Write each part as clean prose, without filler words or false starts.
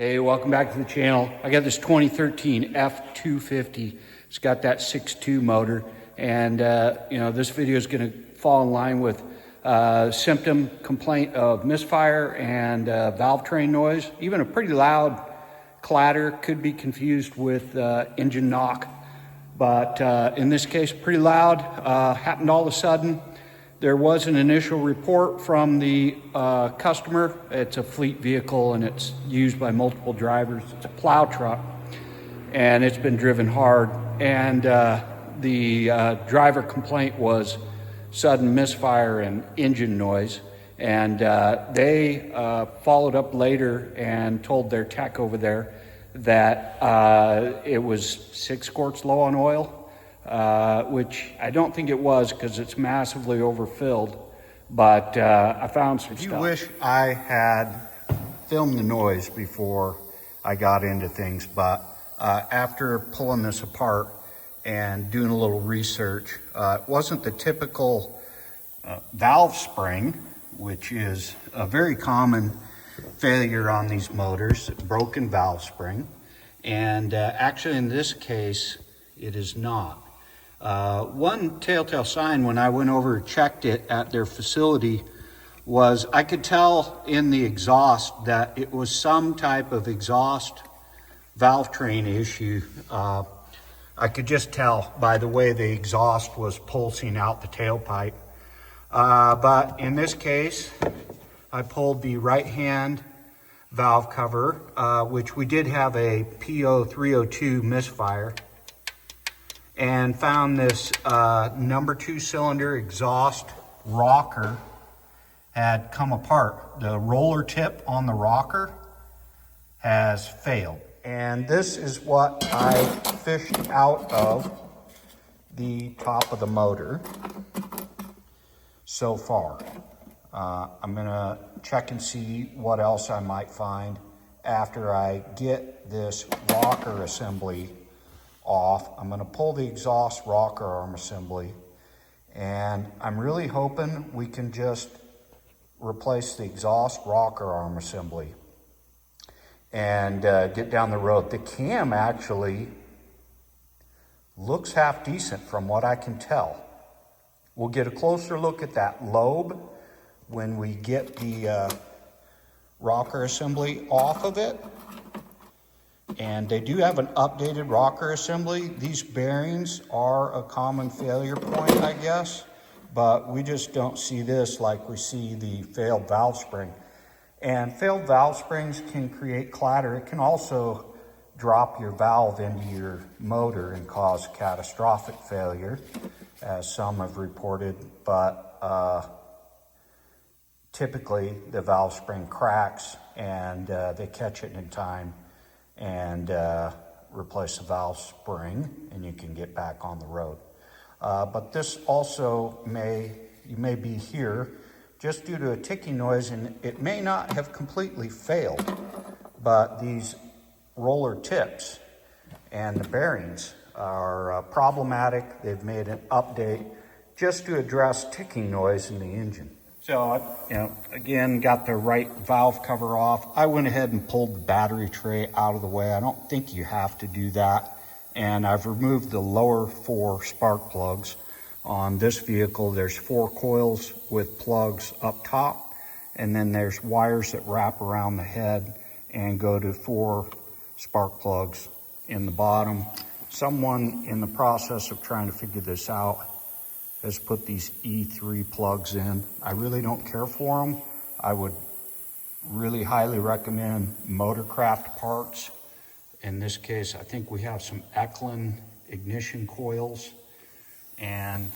Hey, welcome back to the channel. I got this 2013 F250. It's got that 6.2 motor, and this video is going to fall in line with symptom complaint of misfire and valve train noise. Even a pretty loud clatter could be confused with engine knock, but in this case, pretty loud. Happened all of a sudden. There was an initial report from the customer. It's a fleet vehicle and it's used by multiple drivers. It's a plow truck and it's been driven hard. And the driver complaint was sudden misfire and engine noise. And they followed up later and told their tech over there that it was 6 quarts low on oil. Which I don't think it was because it's massively overfilled, but I found some stuff. I wish I had filmed the noise before I got into things, but after pulling this apart and doing a little research, it wasn't the typical valve spring, which is a very common failure on these motors, broken valve spring, and actually in this case, it is not. One telltale sign when I went over and checked it at their facility was I could tell in the exhaust that it was some type of exhaust valve train issue. I could just tell by the way the exhaust was pulsing out the tailpipe. But in this case, I pulled the right hand valve cover, which we did have a P0302 misfire, and found this number 2 cylinder exhaust rocker had come apart. The roller tip on the rocker has failed. And this is what I fished out of the top of the motor so far. I'm gonna check and see what else I might find after I get this rocker assembly off. I'm going to pull the exhaust rocker arm assembly, and I'm really hoping we can just replace the exhaust rocker arm assembly and get down the road. The cam actually looks half decent from what I can tell. We'll get a closer look at that lobe when we get the rocker assembly off of it. And they do have an updated rocker assembly. These bearings are a common failure point, I guess, but we just don't see this like we see the failed valve spring. And failed valve springs can create clatter. It can also drop your valve into your motor and cause catastrophic failure, as some have reported, but typically the valve spring cracks and they catch it in time and replace the valve spring, and you can get back on the road. But this also you may be here just due to a ticking noise, and it may not have completely failed, but these roller tips and the bearings are problematic. They've made an update just to address ticking noise in the engine. So, again, got the right valve cover off. I went ahead and pulled the battery tray out of the way. I don't think you have to do that. And I've removed the lower 4 spark plugs. On this vehicle, there's 4 coils with plugs up top, and then there's wires that wrap around the head and go to 4 spark plugs in the bottom. Someone in the process of trying to figure this out has put these E3 plugs in. I really don't care for them. I would really highly recommend Motorcraft parts. In this case, I think we have some Eklund ignition coils and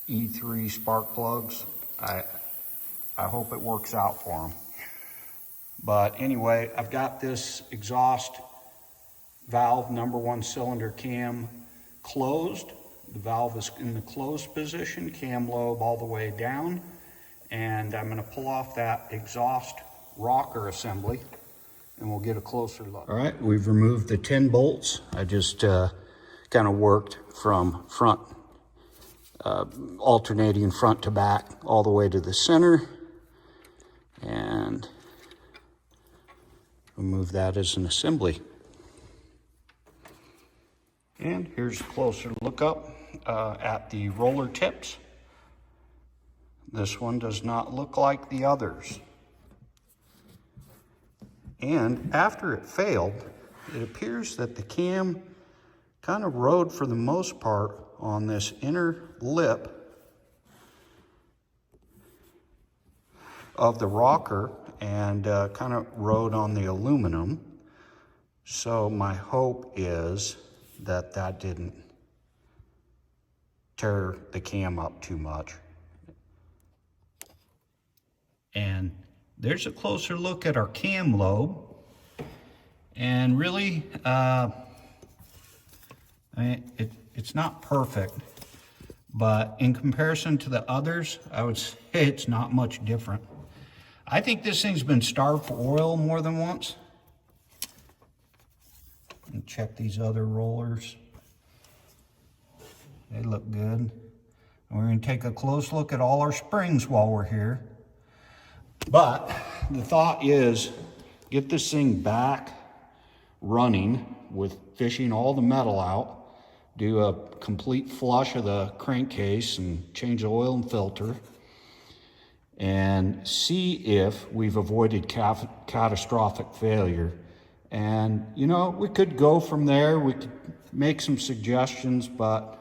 E3 spark plugs. I hope it works out for them. But anyway, I've got this exhaust valve number 1 cylinder cam closed. The valve is in the closed position, cam lobe all the way down, and I'm going to pull off that exhaust rocker assembly and we'll get a closer look. All right, we've removed the 10 bolts. I just kind of worked from front, alternating front to back all the way to the center, and remove that as an assembly. And here's a closer look up at the roller tips. This one does not look like the others. And after it failed, it appears that the cam kind of rode for the most part on this inner lip of the rocker and kind of rode on the aluminum. So my hope is that that didn't tear the cam up too much. And there's a closer look at our cam lobe. And really, it's not perfect, but in comparison to the others, I would say it's not much different. I think this thing's been starved for oil more than once. And check these other rollers. They look good. And we're going to take a close look at all our springs while we're here. But the thought is, get this thing back running with fishing all the metal out, do a complete flush of the crankcase and change the oil and filter, and see if we've avoided catastrophic failure. And, you know, we could go from there. We could make some suggestions, but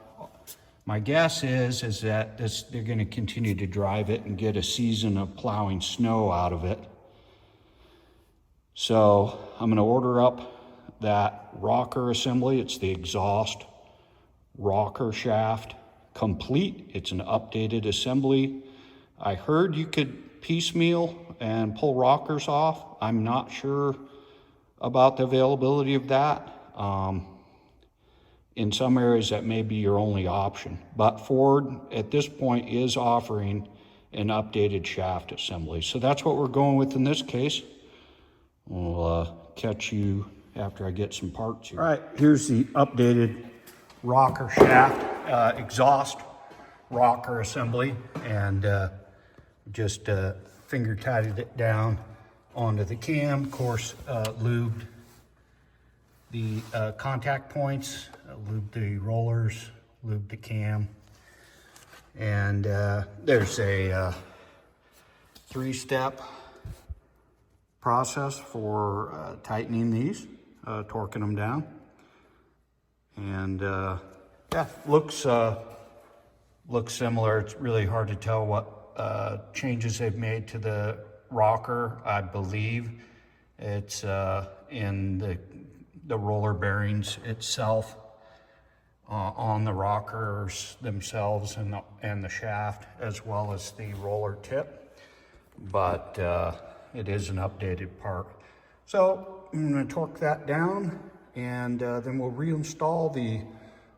my guess is that they're going to continue to drive it and get a season of plowing snow out of it. So I'm going to order up that rocker assembly. It's the exhaust rocker shaft complete. It's an updated assembly. I heard you could piecemeal and pull rockers off. I'm not sure about the availability of that. In some areas that may be your only option, but Ford at this point is offering an updated shaft assembly. So that's what we're going with in this case. We'll catch you after I get some parts here. All right, here's the updated rocker shaft, exhaust rocker assembly, and just finger tightened it down onto the cam. Of course, lubed the contact points, lubed the rollers, lubed the cam, and there's a 3-step process for tightening these, torquing them down, and yeah, looks similar. It's really hard to tell what changes they've made to the rocker. I believe it's in the roller bearings itself, on the rockers themselves and the shaft, as well as the roller tip, but it is an updated part. So I'm going to torque that down, and then we'll reinstall the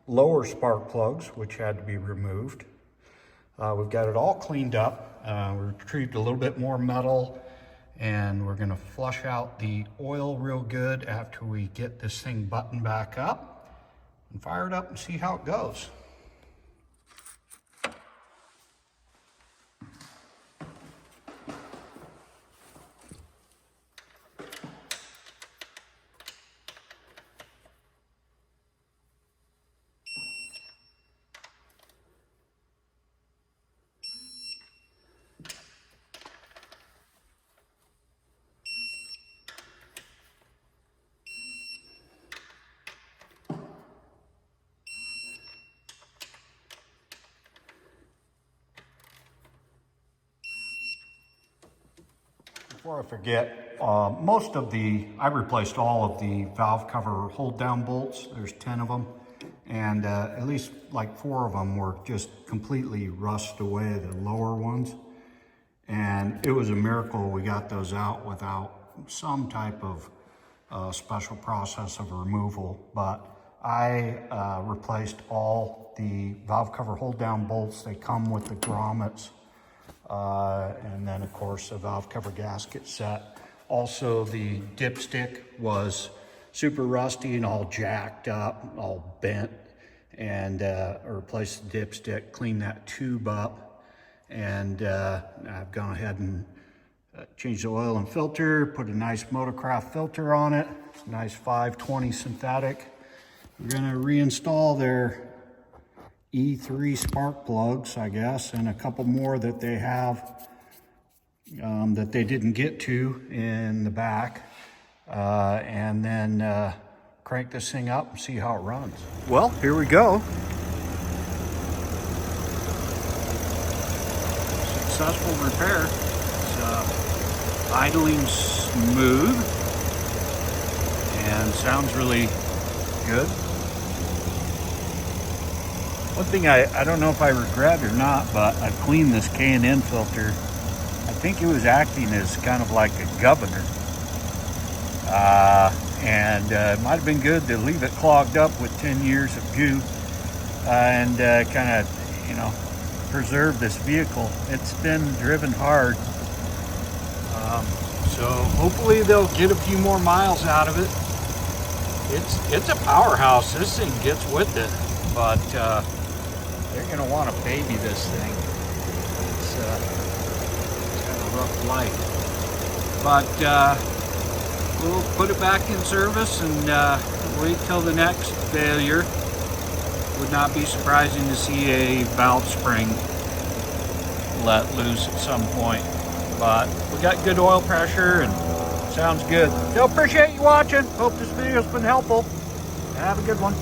lower spark plugs, which had to be removed. We've got it all cleaned up. We retrieved a little bit more metal, and we're going to flush out the oil real good after we get this thing buttoned back up and fire it up and see how it goes. Before I forget, I replaced all of the valve cover hold down bolts. There's 10 of them, and at least like 4 of them were just completely rusted away, the lower ones. And it was a miracle we got those out without some type of special process of removal. But I replaced all the valve cover hold down bolts. They come with the grommets. And then of course the valve cover gasket set. Also the dipstick was super rusty and all jacked up, all bent, and I replaced the dipstick, cleaned that tube up, and I've gone ahead and Changed the oil and filter, put a nice Motorcraft filter on it, nice 520 synthetic. We're gonna reinstall their E3 spark plugs, I guess, and a couple more that they have that they didn't get to in the back, and then crank this thing up and see how it runs. Well, here we go. Successful repair. It's idling smooth and sounds really good. One thing I don't know if I regret or not, but I've cleaned this K&N filter. I think it was acting as kind of like a governor. It might have been good to leave it clogged up with 10 years of goo and kind of, you know, preserve this vehicle. It's been driven hard. So hopefully they'll get a few more miles out of it. It's a powerhouse. This thing gets with it, but they're going to want to baby this thing. It's got a rough life. But we'll put it back in service and wait till the next failure. Would not be surprising to see a valve spring let loose at some point. But we got good oil pressure and sounds good. So appreciate you watching. Hope this video's been helpful. Have a good one.